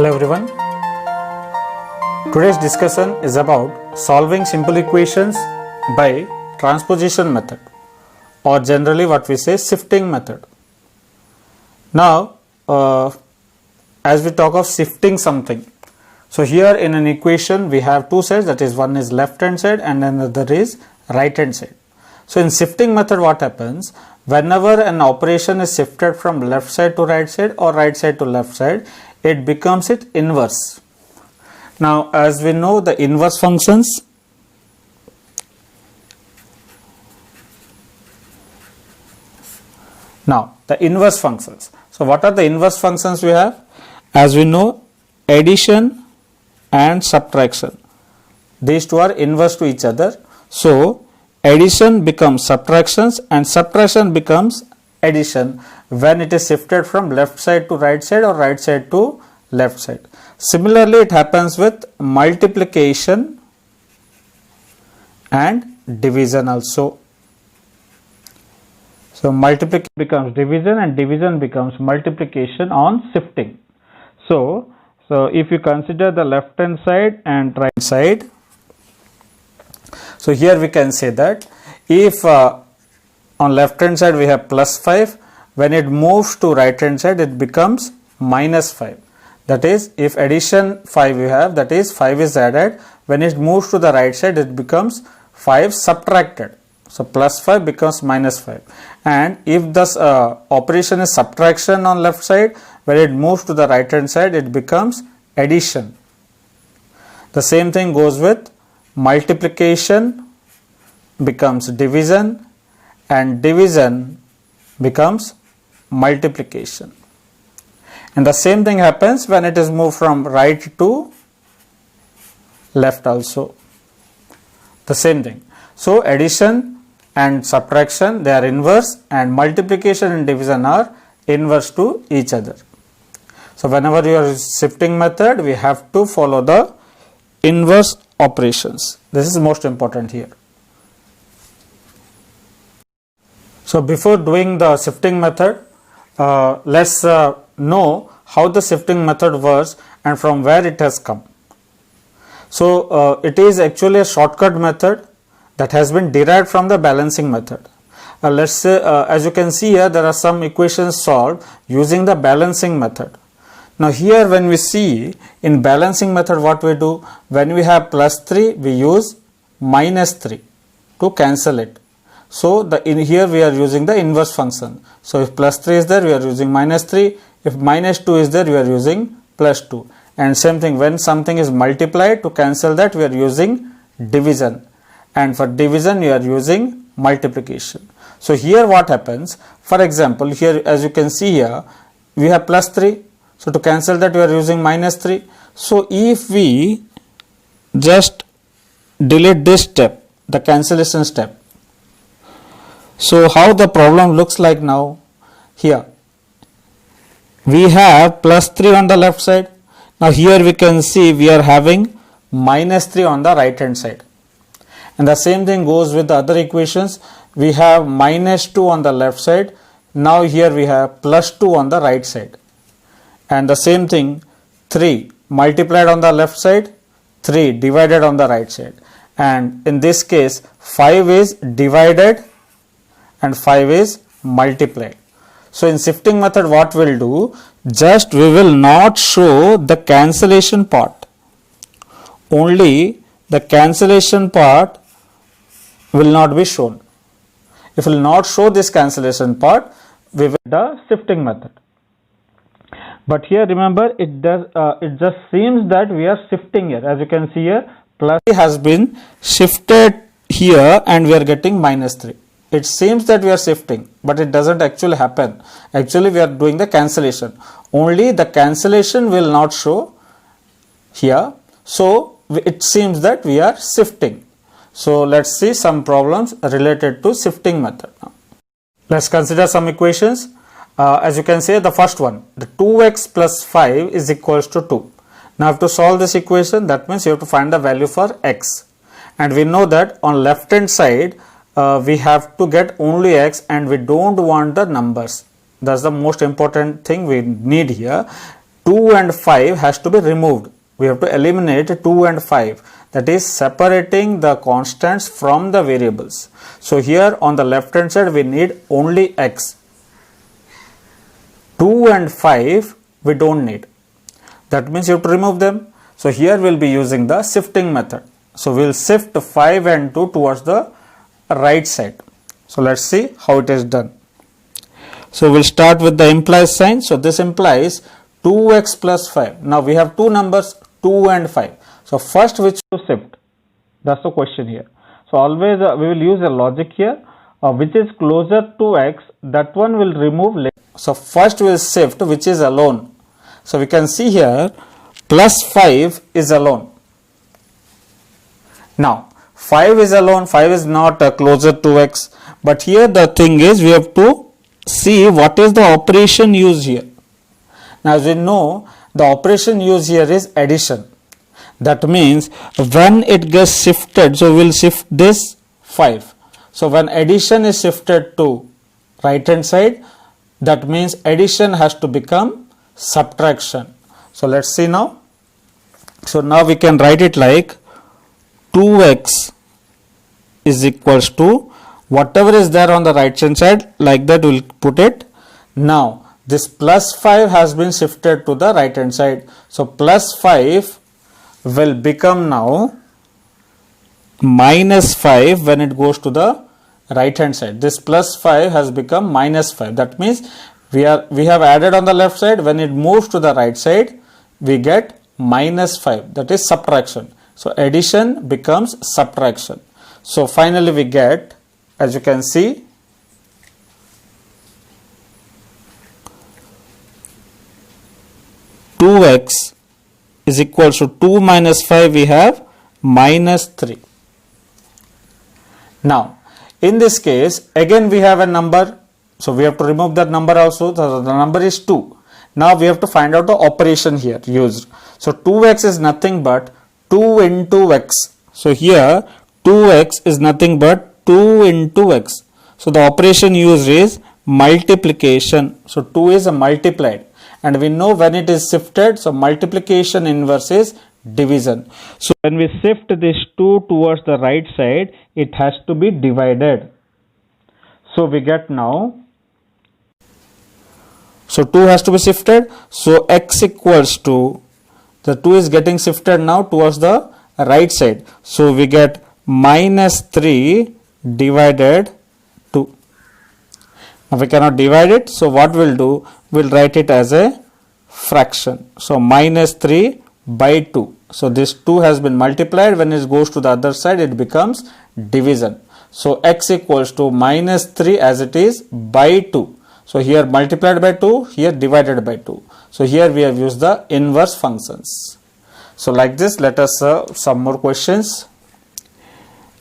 Hello everyone. Today's discussion is about solving simple equations by transposition method, or generally what we say shifting method. Now as we talk of shifting something, so here in an equation we have two sides, that is one is left hand side and another is right hand side. So in shifting method what happens, whenever an operation is shifted from left side to right side or right side to left side, it becomes its inverse. Now as we know the inverse functions, so what are the inverse functions we have? As we know, addition and subtraction, these two are inverse to each other. So addition becomes subtractions and subtraction becomes addition when it is shifted from left side to right side or right side to left side. Similarly, it happens with multiplication and division also. So multiplication becomes division and division becomes multiplication on shifting. So if you consider the left hand side and right side, so here we can say that if on left hand side we have plus 5, when it moves to right hand side it becomes minus 5. That is, if addition 5 you have, that is 5 is added, when it moves to the right side it becomes 5 subtracted. So plus 5 becomes minus 5. And if this operation is subtraction on left side, when it moves to the right hand side it becomes addition. The same thing goes with multiplication becomes division and division becomes multiplication. And the same thing happens when it is moved from right to left also. The same thing. So addition and subtraction, they are inverse, and multiplication and division are inverse to each other. So whenever you are shifting method, we have to follow the inverse operations. This is most important here. So before doing the shifting method, let's know how the shifting method works and from where it has come. So it is actually a shortcut method that has been derived from the balancing method. Let's say as you can see here, there are some equations solved using the balancing method. Now here when we see in balancing method what we do, when we have plus 3 we use minus 3 to cancel it. So in here we are using the inverse function. So if plus 3 is there we are using minus 3, if minus 2 is there we are using plus 2. And same thing, when something is multiplied, to cancel that we are using division, and for division we are using multiplication. So here what happens, for example here as you can see here we have plus 3, so to cancel that we are using minus 3. So if we just delete this step, the cancellation step, so how the problem looks like now, here we have plus 3 on the left side. Now here we can see we are having minus 3 on the right hand side. And the same thing goes with the other equations. We have minus 2 on the left side. Now here we have plus 2 on the right side. And the same thing, 3 multiplied on the left side, 3 divided on the right side. And in this case 5 is divided and 5 is multiplied. So in shifting method what we'll do, just we will not show the cancellation part. Only the cancellation part will not be shown. If we will not show this cancellation part, we will do the shifting method. But here remember it just seems that we are shifting here. As you can see here, plus 3 has been shifted here and we are getting minus 3. It seems that we are shifting, but it doesn't actually happen. Actually we are doing the cancellation. Only the cancellation will not show here. So it seems that we are shifting. So let's see some problems related to shifting method. Let's consider some equations. As you can see, the first one, the 2x plus 5 is equals to 2. Now to solve this equation, that means you have to find the value for x. And we know that on left hand side we have to get only x and we don't want the numbers. That's the most important thing we need here. 2 and 5 has to be removed. We have to eliminate 2 and 5, that is separating the constants from the variables. So here on the left hand side we need only x. 2 and 5 we don't need. That means you have to remove them. So here we will be using the shifting method. So we will shift 5 and 2 towards the right side. So let's see how it is done. So we'll start with the implies sign. So this implies 2x plus 5. Now we have two numbers 2 and 5. So first which to shift? That's the question here. So always we will use a logic here. Which is closer to x, that one will remove later. So first we will shift which is alone. So we can see here plus 5 is alone. Now 5 is alone, 5 is not closer to x, but here the thing is we have to see what is the operation used here. Now as we know, the operation used here is addition. That means when it gets shifted, so we will shift this 5. So when addition is shifted to right hand side, that means addition has to become subtraction. So let's see now. So now we can write it like 2x is equals to whatever is there on the right hand side, like that we'll put it. Now this plus 5 has been shifted to the right hand side. So plus 5 will become now minus 5 when it goes to the right hand side. This plus 5 has become minus 5. That means we have added on the left side. When it moves to the right side, we get minus 5. That is subtraction. So addition becomes subtraction. So finally we get, as you can see, two x is equals to 2 minus 5, we have minus 3. Now in this case again we have a number, so we have to remove that number also. The number is 2. Now we have to find out the operation here used. So 2x is nothing but 2 into x. So here 2x is nothing but 2 into x. So the operation used is multiplication. So 2 is multiplied, and we know when it is shifted, so multiplication inverse is division. So when we shift this 2 towards the right side, it has to be divided. So we get now, so 2 has to be shifted. So x equals to, the 2 is getting shifted now towards the right side. So we get minus 3 divided 2. Now we cannot divide it. So what we'll do, we'll write it as a fraction. So minus 3 by 2. So this 2 has been multiplied. When it goes to the other side, it becomes division. So x equals to minus 3 as it is by 2. So here multiplied by 2, here divided by 2. So here we have used the inverse functions. So like this, let us some more questions.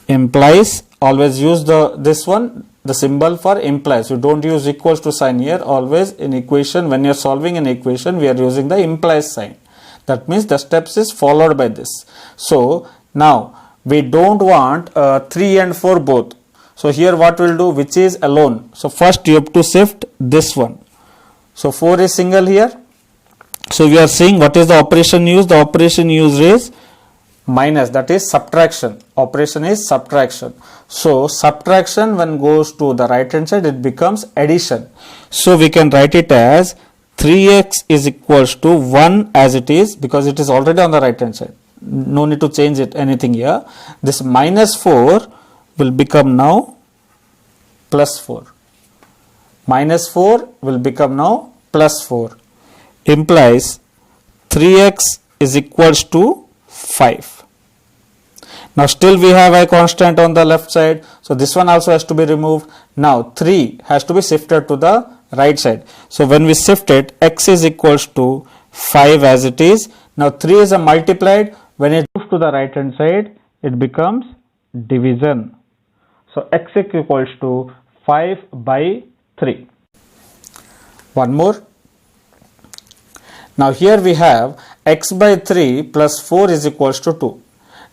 Implies, always use this one, the symbol for implies. You don't use equals to sign here. Always in equation, when you are solving an equation, we are using the implies sign. That means the steps is followed by this. So now we don't want 3 and 4 both. So here what we'll do, which is alone. So first you have to shift this one. So 4 is single here. So we are seeing what is the operation used. The operation used is minus, that is subtraction. Operation is subtraction. So subtraction when goes to the right hand side, it becomes addition. So we can write it as 3x is equals to 1 as it is, because it is already on the right hand side. No need to change it anything here. This minus 4 will become now plus 4. Minus 4 will become now plus 4. Implies 3x is equals to 5. Now still we have a constant on the left side. So this one also has to be removed. Now 3 has to be shifted to the right side. So when we shift it, x is equals to 5 as it is. Now 3 is multiplied. When it moves to the right hand side, it becomes division. So x is equals to 5 by 3. One more. Now here we have x by 3 plus 4 is equals to 2.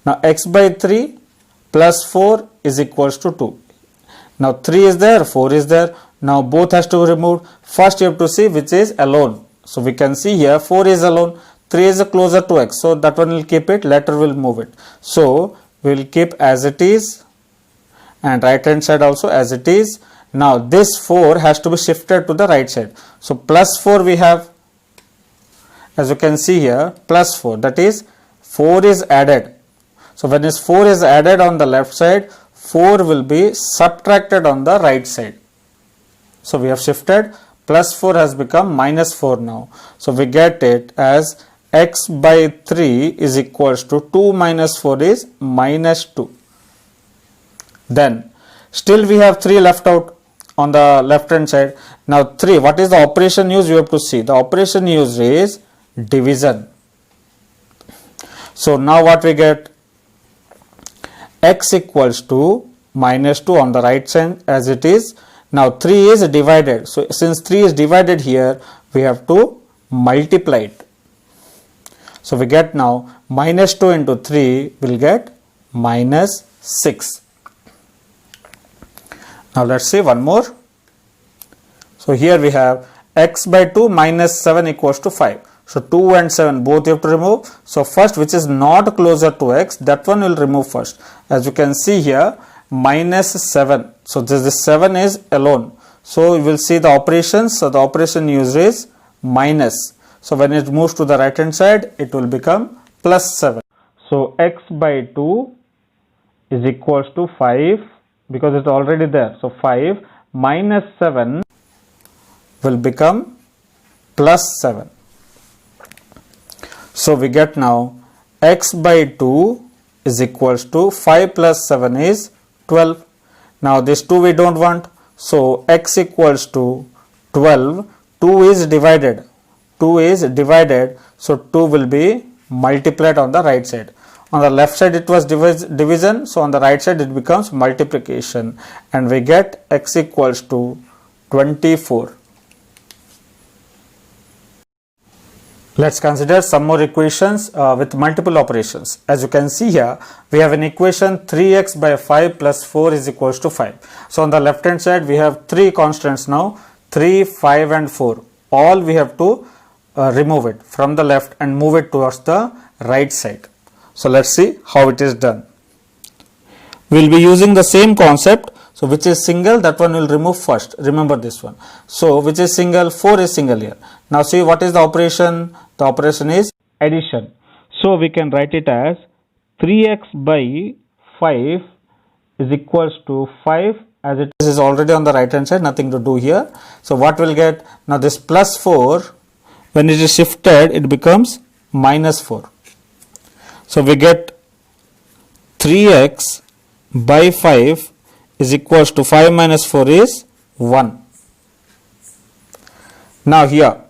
Now x by 3 plus 4 is equals to 2. Now 3 is there, 4 is there. Now both has to be removed. First you have to see which is alone. So we can see here 4 is alone, 3 is closer to x, so that one will keep it, later will move it. So we will keep as it is and right hand side also as it is. Now this 4 has to be shifted to the right side. So plus 4 we have, as you can see here, plus 4, that is 4 is added. So when this 4 is added on the left side, 4 will be subtracted on the right side. So we have shifted, plus 4 has become minus 4 now. So we get it as x by 3 is equals to 2 minus 4 is minus 2. Then still we have 3 left out on the left hand side. Now 3, what is the operation used? You have to see. The operation used is division. So now what we get? X equals to minus 2 on the right side as it is. Now 3 is divided. So since 3 is divided here, we have to multiply it. So we get now minus 2 into 3 will get minus 6. Now let's see one more. So here we have x by 2 minus 7 equals to 5. So 2 and 7 both you have to remove. So first, which is not closer to x, that one will remove first. As you can see here, minus 7. So this 7 is alone. So you will see the operations. So the operation used is minus. So when it moves to the right hand side, it will become plus 7. So x by 2 is equals to 5 because it's already there. So 5 minus 7 will become plus 7. So we get now x by 2 is equals to 5 plus 7 is 12. Now this 2 we don't want. So x equals to 12. 2 is divided. 2 is divided. So 2 will be multiplied on the right side. On the left side it was division. So on the right side it becomes multiplication. And we get x equals to 24. Let's consider some more equations with multiple operations. As you can see here, we have an equation 3x by 5 plus 4 is equals to 5. So on the left hand side, we have 3 constants now, 3, 5 and 4. All we have to remove it from the left and move it towards the right side. So let's see how it is done. We will be using the same concept. So which is single, that one will remove first. Remember this one. So which is single, 4 is single here. Now see what is the operation? The operation is addition. So we can write it as 3x by 5 is equals to 5, as it is already on the right hand side, nothing to do here. So what we'll get? Now this plus 4, when it is shifted, it becomes minus 4. So we get 3x by 5 is equals to 5 minus 4 is 1. Now here,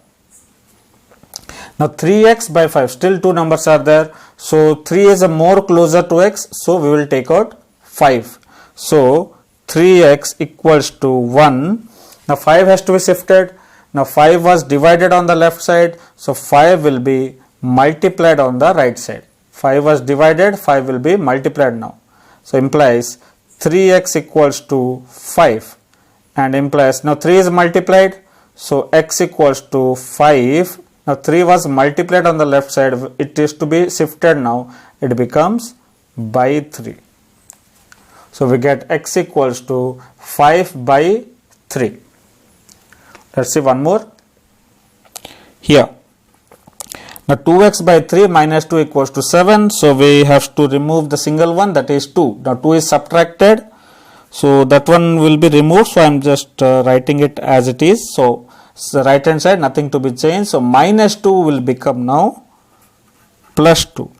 now 3x by 5, still 2 numbers are there. So 3 is a more closer to x, so we will take out 5. So 3x equals to 1. Now 5 has to be shifted. Now 5 was divided on the left side, so 5 will be multiplied on the right side. 5 was divided, 5 will be multiplied now. So implies 3x equals to 5 and implies now 3 is multiplied, so x equals to 5. Now 3 was multiplied on the left side, it is to be shifted now, it becomes by 3. So we get x equals to 5 by 3. Let's see one more here. Now 2x by 3 minus 2 equals to 7. So we have to remove the single one, that is 2. Now 2 is subtracted. So that one will be removed. So I am just writing it as it is. So the right hand side, nothing to be changed. So minus 2 will become now plus 2.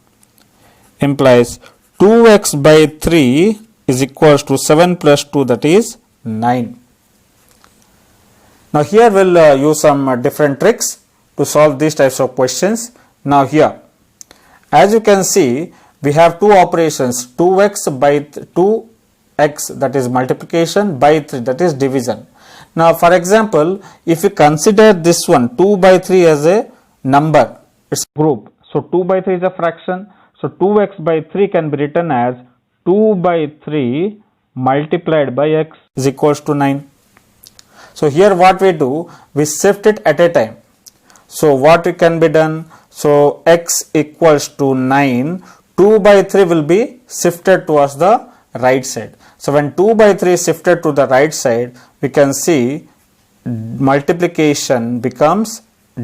Implies 2x by 3 is equals to 7 plus 2, that is 9. Now here we will use some different tricks to solve these types of questions. Now here, as you can see, we have two operations, 2x by 2x, that is multiplication, by 3, that is division. Now for example, if you consider this one 2 by 3 as a number, it's a group. So 2 by 3 is a fraction. So 2x by 3 can be written as 2 by 3 multiplied by x is equals to 9. So here what we do, we shift it at a time. So what can be done? So x equals to 9, 2 by 3 will be shifted towards the right side. So when 2 by 3 is shifted to the right side, we can see multiplication becomes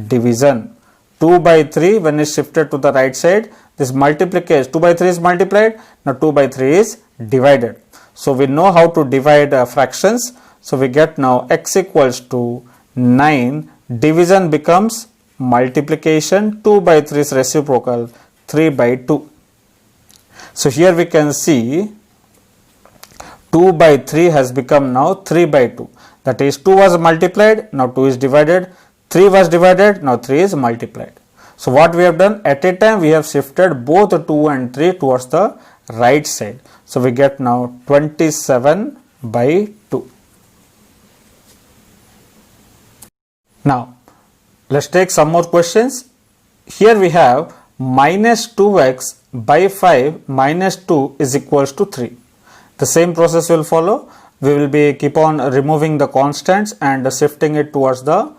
division. 2 by 3 when is shifted to the right side, this multiplication, 2 by 3 is multiplied, now 2 by 3 is divided. So we know how to divide fractions. So we get now x equals to 9, division becomes multiplication, 2 by 3 is reciprocal, 3 by 2. So here we can see 2 by 3 has become now 3 by 2. That is 2 was multiplied, now 2 is divided, 3 was divided, now 3 is multiplied. So what we have done, at a time we have shifted both 2 and 3 towards the right side. So we get now 27 by 2. Now let's take some more questions. Here we have minus 2x by 5 minus 2 is equals to 3. The same process will follow. We will be keep on removing the constants and shifting it towards the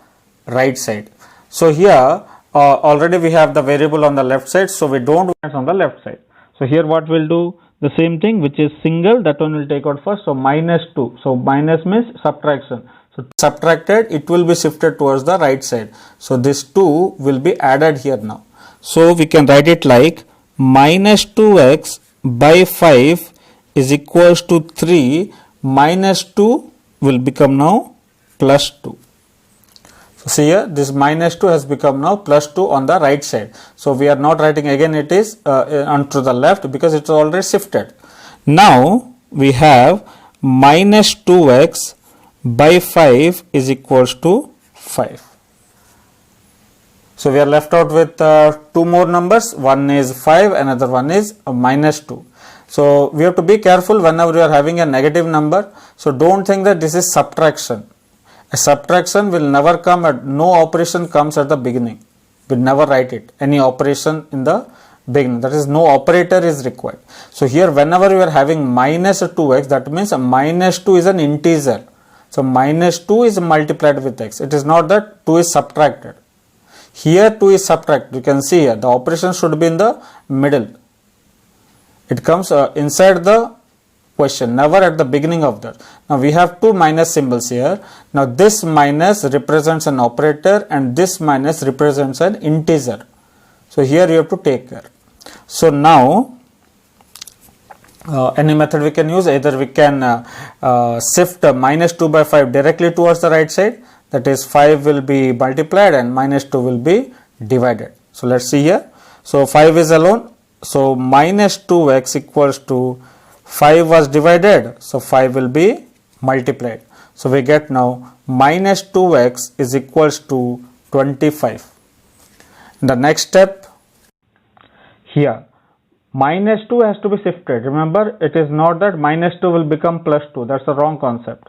right side. So here already we have the variable on the left side, so we don't want on the left side. So here what we'll do, the same thing, which is single, that one will take out first. So minus 2. So minus means subtraction. So subtracted, it will be shifted towards the right side. So this 2 will be added here now. So we can write it like minus 2x by 5 is equals to 3, minus 2 will become now plus 2. So see here, this minus 2 has become now plus 2 on the right side. So we are not writing again, it is onto the left because it is already shifted. Now we have minus 2x by 5 is equals to 5. So we are left out with two more numbers. One is 5, another one is minus 2. So we have to be careful whenever you are having a negative number. So don't think that this is subtraction. A subtraction will never come at, no operation comes at the beginning. We never write it, any operation in the beginning, that is no operator is required. So here whenever you are having minus 2x, that means a minus 2 is an integer. So minus 2 is multiplied with x. It is not that 2 is subtracted. Here 2 is subtracted. You can see here the operation should be in the middle. It comes inside the question, never at the beginning of that. Now we have two minus symbols here. Now this minus represents an operator and this minus represents an integer. So here you have to take care. So now any method we can use, either we can shift minus 2 by 5 directly towards the right side, that is 5 will be multiplied and minus 2 will be divided. So let's see here. So 5 is alone, so minus 2x equals to 5 was divided, so 5 will be multiplied. So we get now minus 2x is equals to 25. The next step, here minus 2 has to be shifted. Remember, it is not that minus 2 will become plus 2. That's the wrong concept.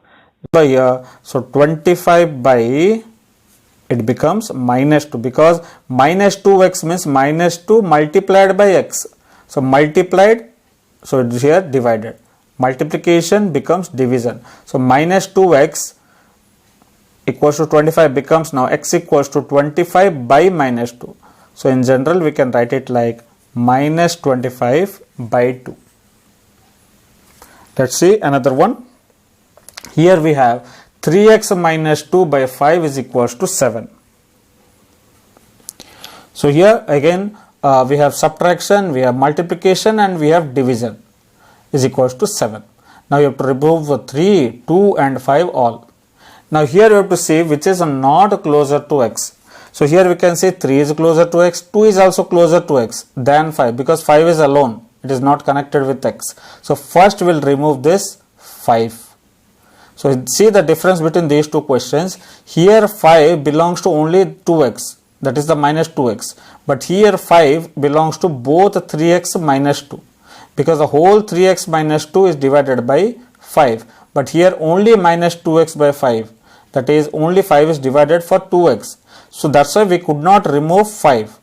So here, so 25 by, it becomes minus 2 because minus 2x means minus 2 multiplied by x. So multiplied, so it is here divided. Multiplication becomes division. So minus 2x equals to 25 becomes now x equals to 25 by minus 2. So in general we can write it like minus 25 by 2. Let's see another one. Here we have 3x minus 2 by 5 is equals to 7. So here again we have subtraction, we have multiplication and we have division is equals to 7. Now you have to remove 3, 2 and 5 all. Now here you have to see which is not closer to x. So here we can say 3 is closer to x, 2 is also closer to x than 5 because 5 is alone, it is not connected with x. So first we will remove this 5. So see the difference between these two questions. Here 5 belongs to only 2x, that is the minus 2x, but here 5 belongs to both 3x minus 2 because the whole 3x minus 2 is divided by 5, but here only minus 2x by 5, that is only 5 is divided for 2x. So that's why we could not remove 5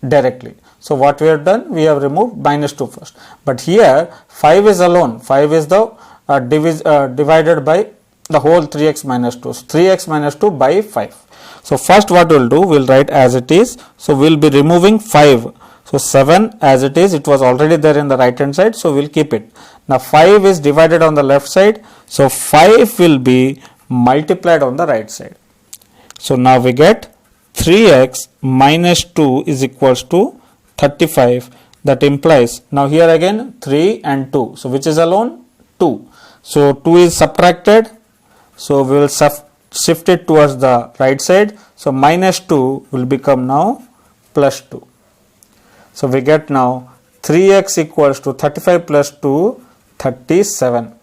directly. So what we have done, we have removed minus 2 first, but here 5 is alone, 5 is the divided by the whole 3x minus 2. So 3x minus 2 by 5. So first what we'll do, we'll write as it is. So we'll be removing 5. So 7 as it is, it was already there in the right hand side, so we'll keep it. Now 5 is divided on the left side, so 5 will be multiplied on the right side. So now we get 3x minus 2 is equals to 35. That implies, now here again 3 and 2. So which is alone? 2. So 2 is subtracted. So we will shift it towards the right side. So minus 2 will become now plus 2. So we get now 3x equals to 35 plus 2, 37.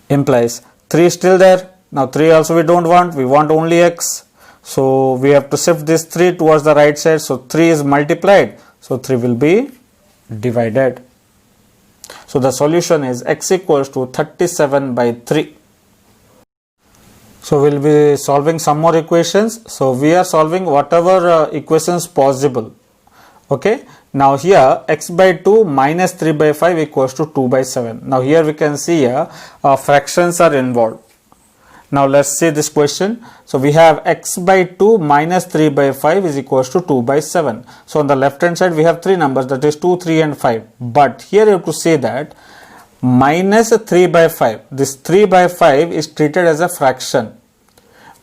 Implies 3 is still there. Now 3 also we don't want, we want only x. So we have to shift this 3 towards the right side. So 3 is multiplied. So 3 will be divided. So the solution is x equals to 37 by 3. So we will be solving some more equations. So we are solving whatever equations possible. Okay. Now here x by 2 minus 3 by 5 equals to 2 by 7. Now here we can see here fractions are involved. Now let's see this question. So we have x by 2 minus 3 by 5 is equals to 2 by 7. So on the left hand side we have three numbers, that is 2, 3 and 5. But here you have to say that minus 3 by 5. This 3 by 5 is treated as a fraction.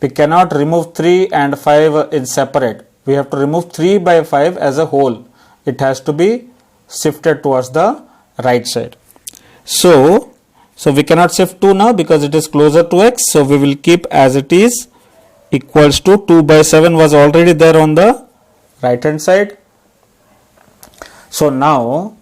We cannot remove 3 and 5 in separate. We have to remove 3 by 5 as a whole. It has to be shifted towards the right side. So we cannot shift 2 now because it is closer to x. So we will keep as it is, equals to 2 by 7 was already there on the right hand side. So now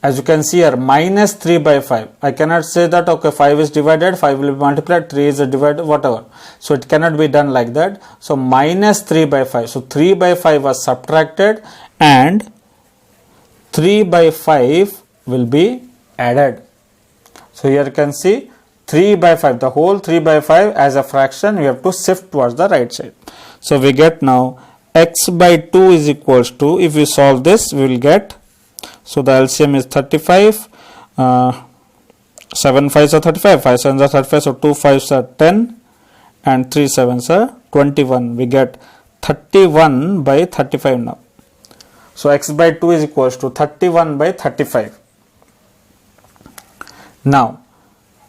as you can see here, minus 3 by 5. I cannot say that okay 5 is divided, 5 will be multiplied, 3 is divided, whatever. So it cannot be done like that. So minus 3 by 5. So 3 by 5 was subtracted and 3 by 5 will be added. So here you can see 3 by 5, the whole 3 by 5 as a fraction you have to shift towards the right side. So we get now x by 2 is equals to, if we solve this we will get, so the LCM is 35, 7 5s are 35, 5 7s are 35, so 2 5s are 10 and 3 7s are 21. We get 31 by 35 now. So x by 2 is equals to 31 by 35. Now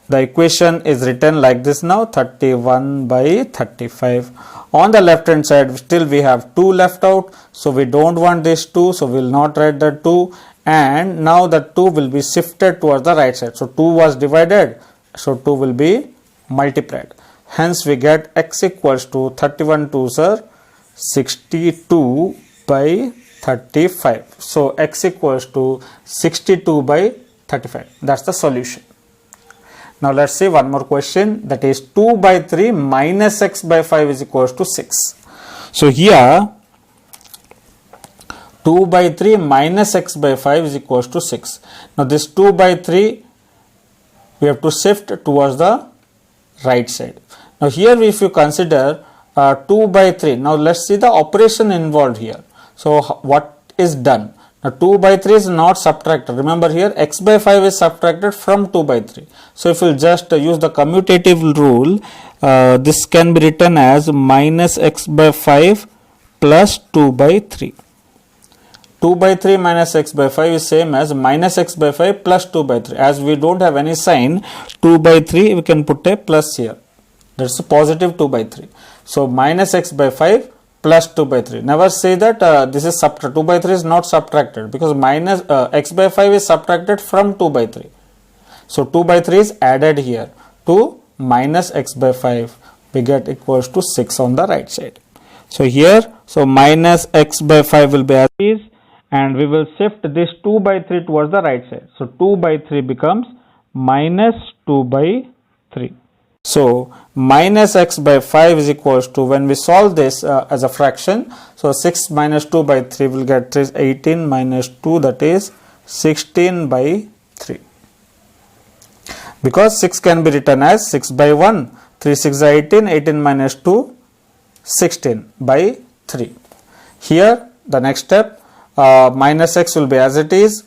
the equation is written like this now, 31 by 35. On the left hand side still we have 2 left out, so we don't want this 2, so we will not write the 2, and now the 2 will be shifted towards the right side. So 2 was divided, so 2 will be multiplied. Hence we get x equals to 31 2s are 62 by 35. So x equals to 62 by 35. That's the solution. Now let's see one more question, that is 2 by 3 minus x by 5 is equals to 6. So here 2 by 3 minus x by 5 is equals to 6. Now this 2 by 3 we have to shift towards the right side. Now here if you consider 2 by 3, now let's see the operation involved here. So what is done? Now 2 by 3 is not subtracted. Remember here x by 5 is subtracted from 2 by 3. So if you just use the commutative rule, this can be written as minus x by 5 plus 2 by 3. 2 by 3 minus x by 5 is same as minus x by 5 plus 2 by 3. As we don't have any sign, 2 by 3 we can put a plus here. That's a positive 2 by 3. So minus x by 5 plus 2 by 3. Never say that this is subtracted. 2 by 3 is not subtracted because minus x by 5 is subtracted from 2 by 3. So 2 by 3 is added here to minus x by 5. We get equals to 6 on the right side. So here, so minus x by 5 will be as is, and we will shift this 2 by 3 towards the right side. So 2 by 3 becomes minus 2 by 3. So minus x by 5 is equals to, when we solve this as a fraction, so 6 minus 2 by 3 will get 18 minus 2, that is 16 by 3. Because 6 can be written as 6 by 1, 3 6 are 18, 18 minus 2, 16 by 3. Here the next step, minus x will be as it is.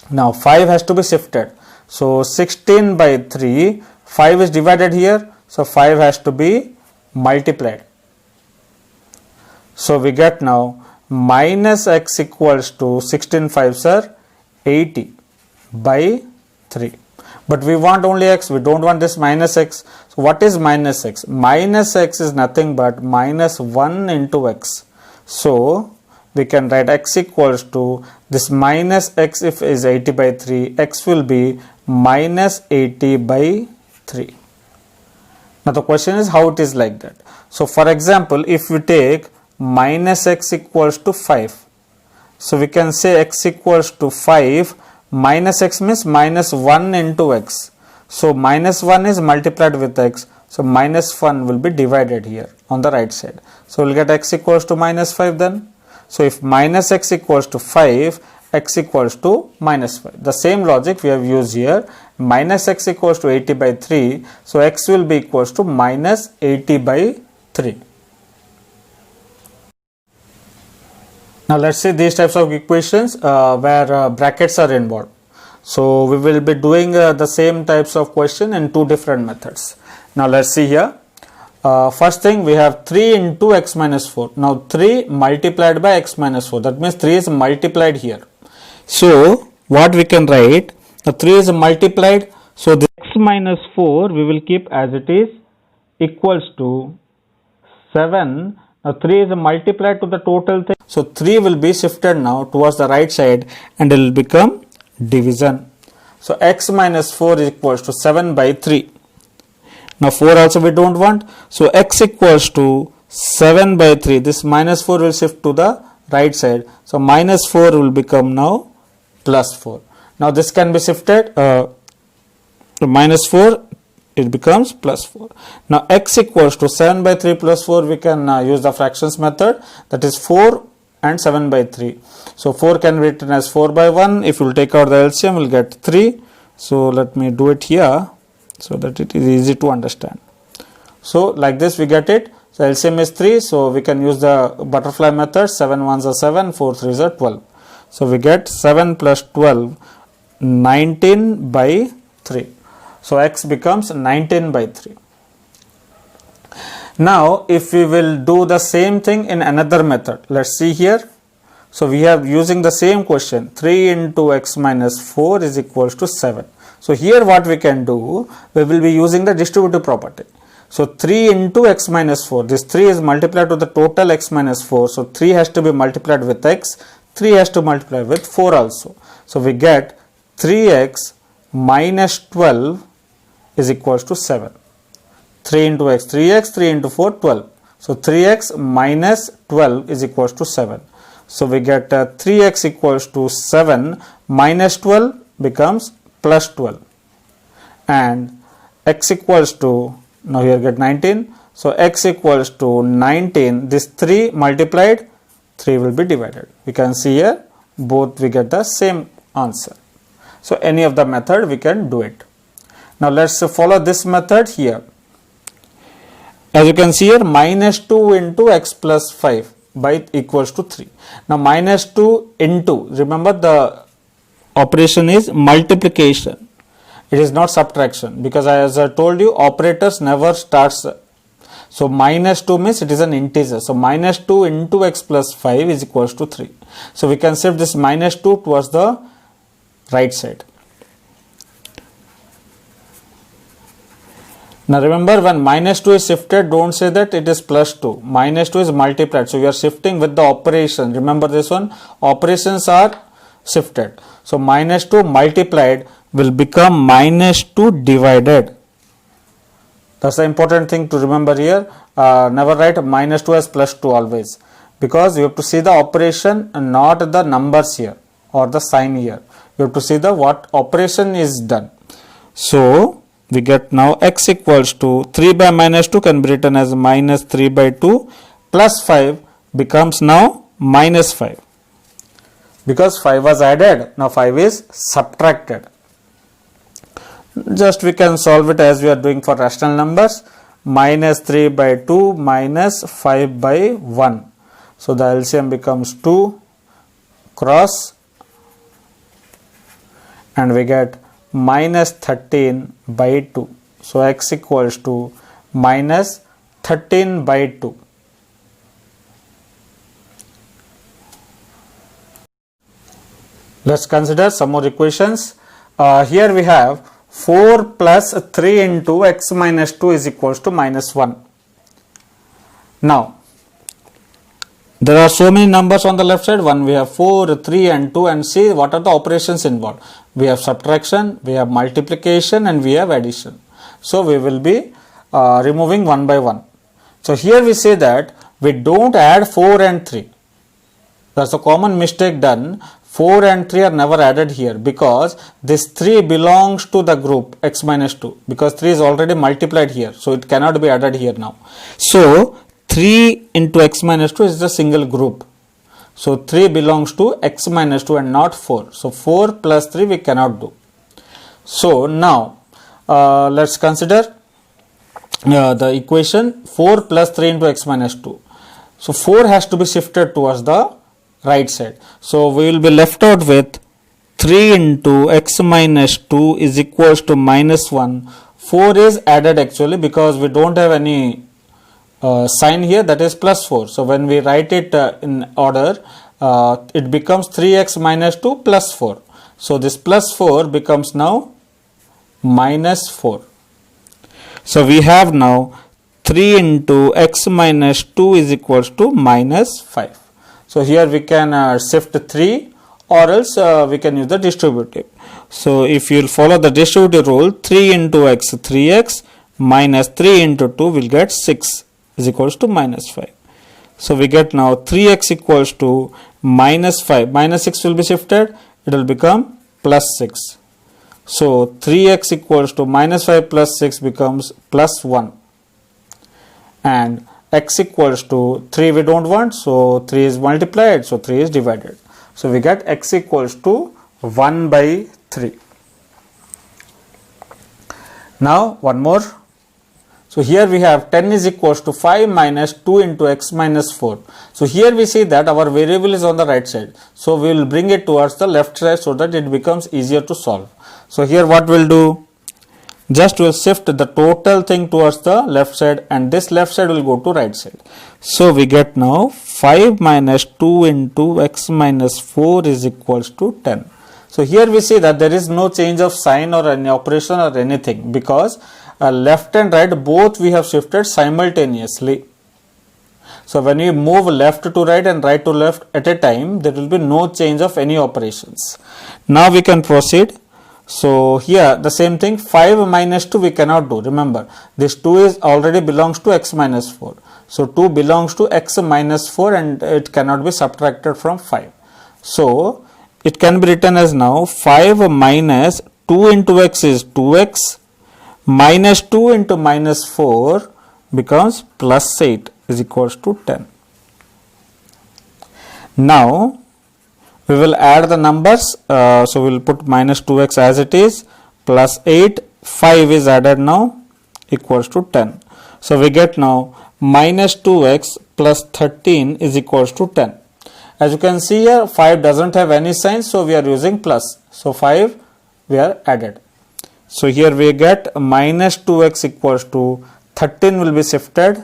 Now 5 has to be shifted. So 16 by 3, 5 is divided here, so 5 has to be multiplied. So we get now minus x equals to 16 5s are 80 by 3. But we want only x, we don't want this minus x. So what is minus x? Minus x is nothing but minus 1 into x. So we can write x equals to this minus x, if is 80 by 3, x will be minus 80 by 3. Now the question is how it is like that. So for example, if we take minus x equals to 5, so we can say x equals to 5, minus x means minus 1 into x. So minus 1 is multiplied with x, so minus 1 will be divided here on the right side. So we'll get x equals to minus 5 then. So if minus x equals to 5, x equals to minus 5. The same logic we have used here. Minus x equals to 80 by 3, so x will be equals to minus 80 by 3. Now let's see these types of equations where brackets are involved. So we will be doing the same types of question in two different methods. Now let's see here. First thing, we have 3 into x minus 4. Now 3 multiplied by x minus 4. That means 3 is multiplied here. So what we can write, the 3 is multiplied. So the x minus 4 we will keep as it is, equals to 7. Now 3 is multiplied to the total thing. So 3 will be shifted now towards the right side and it will become division. So x minus 4 is equals to 7 by 3. Now 4 also we don't want. So x equals to 7 by 3. This minus 4 will shift to the right side. So minus 4 will become now plus 4. Now this can be shifted. Minus 4 it becomes plus 4. Now x equals to 7 by 3 plus 4, we can use the fractions method, that is 4 and 7 by 3. So 4 can be written as 4 by 1. If you will take out the LCM, we will get 3. So let me do it here so that it is easy to understand. So like this we get it. So LCM is 3, so we can use the butterfly method. 7 1s are 7, 4 3s are 12. So we get 7 plus 12, 19 by 3. So x becomes 19 by 3. Now if we will do the same thing in another method, let's see here. So we have using the same question, 3 into x minus 4 is equals to 7. So here what we can do, we will be using the distributive property. So 3 into x minus 4, this 3 is multiplied to the total x minus 4. So 3 has to be multiplied with x, 3 has to multiply with 4 also. So we get 3x minus 12 is equals to 7. 3 into x, 3x, 3 into 4, 12. So 3x minus 12 is equals to 7. So we get 3x equals to 7 minus 12 becomes plus 12. And x equals to, now here get 19. So x equals to 19, this 3 multiplied, 3 will be divided. We can see here both we get the same answer. So any of the method we can do it. Now let's follow this method here. As you can see here, minus 2 into x plus 5 by equals to 3. Now minus 2 into, remember the operation is multiplication. It is not subtraction, because as I told you, operators never starts. So minus 2 means it is an integer. So minus 2 into x plus 5 is equals to 3. So we can shift this minus 2 towards the right side. Now remember, when minus 2 is shifted, don't say that it is plus 2. Minus 2 is multiplied. So we are shifting with the operation. Remember this one, operations are shifted. So minus 2 multiplied will become minus 2 divided. That's the important thing to remember here. Never write minus 2 as plus 2 always, because you have to see the operation and not the numbers here or the sign here. You have to see the what operation is done. So we get now x equals to 3 by minus 2 can be written as minus 3 by 2 plus 5 becomes now minus 5. Because 5 was added, now 5 is subtracted. Just we can solve it as we are doing for rational numbers. Minus 3 by 2 minus 5 by 1. So the LCM becomes 2 cross and we get minus 13 by 2. So x equals to minus 13 by 2. Let's consider some more equations. Here we have 4 plus 3 into x minus 2 is equals to minus 1. Now, there are so many numbers on the left side. One we have 4, 3 and 2, and see what are the operations involved. We have subtraction, we have multiplication and we have addition. So, we will be removing one by one. So, here we say that we don't add 4 and 3. That's a common mistake done. 4 and 3 are never added here because this 3 belongs to the group x minus 2 because 3 is already multiplied here. So, it cannot be added here now. So, 3 into x minus 2 is the single group. So, 3 belongs to x minus 2 and not 4. So, 4 plus 3 we cannot do. So, now let's consider the equation 4 plus 3 into x minus 2. So, 4 has to be shifted towards the right side. So, we will be left out with 3 into x minus 2 is equals to minus 1. 4 is added actually because we don't have any sign here, that is plus 4. So, when we write it in order, it becomes 3x minus 2 plus 4. So, this plus 4 becomes now minus 4. So, we have now 3 into x minus 2 is equals to minus 5. So, here we can shift 3 or else we can use the distributive. So, if you will follow the distributive rule, 3 into x 3x minus 3 into 2 will get 6 is equals to minus 5. So, we get now 3x equals to minus 5. Minus 6 will be shifted, it will become plus 6. So, 3x equals to minus 5 plus 6 becomes plus 1. And x equals to 3 we don't want, so 3 is multiplied, so 3 is divided. So, we get x equals to 1 by 3. Now, one more. So, here we have 10 is equals to 5 minus 2 into x minus 4. So, here we see that our variable is on the right side. So, we will bring it towards the left side so that it becomes easier to solve. So, here what we will do? Just will shift the total thing towards the left side and this left side will go to right side. So, we get now 5 minus 2 into x minus 4 is equals to 10. So, here we see that there is no change of sign or any operation or anything because left and right both we have shifted simultaneously. So, when you move left to right and right to left at a time, there will be no change of any operations. Now, we can proceed. So, here the same thing 5 minus 2 we cannot do. Remember, this 2 is already belongs to x minus 4. So, 2 belongs to x minus 4 and it cannot be subtracted from 5. So, it can be written as now 5 minus 2 into x is 2x minus 2 into minus 4 becomes plus 8 is equals to 10. Now, we will add the numbers. So, we will put minus 2x as it is plus 8, 5 is added now equals to 10. So, we get now minus 2x plus 13 is equals to 10. As you can see here, 5 doesn't have any sign, so we are using plus. So, 5 we are added. So, here we get minus 2x equals to 13 will be shifted.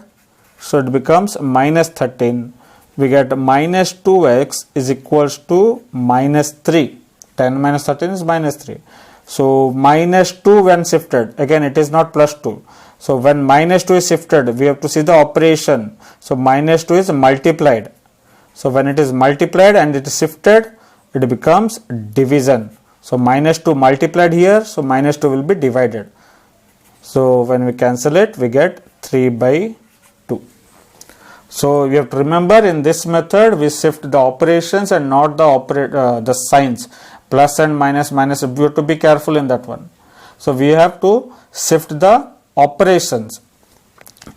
So, it becomes minus 13. We get minus 2x is equals to minus 3. 10 minus 13 is minus 3. So, minus 2 when shifted, again it is not plus 2. So, when minus 2 is shifted, we have to see the operation. So, minus 2 is multiplied. So, when it is multiplied and it is shifted, it becomes division. So, minus 2 multiplied here, so minus 2 will be divided. So, when we cancel it, we get 3 by 2. So, you have to remember in this method, we shift the operations and not the signs. Plus and minus, minus, we have to be careful in that one. So, we have to shift the operations.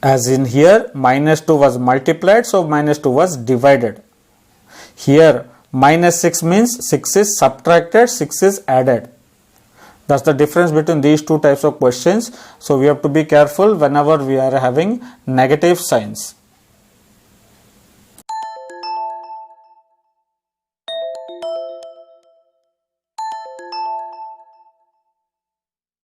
As in here, minus 2 was multiplied, so minus 2 was divided. Here, minus 6 means 6 is subtracted, 6 is added. That's the difference between these two types of questions. So, we have to be careful whenever we are having negative signs.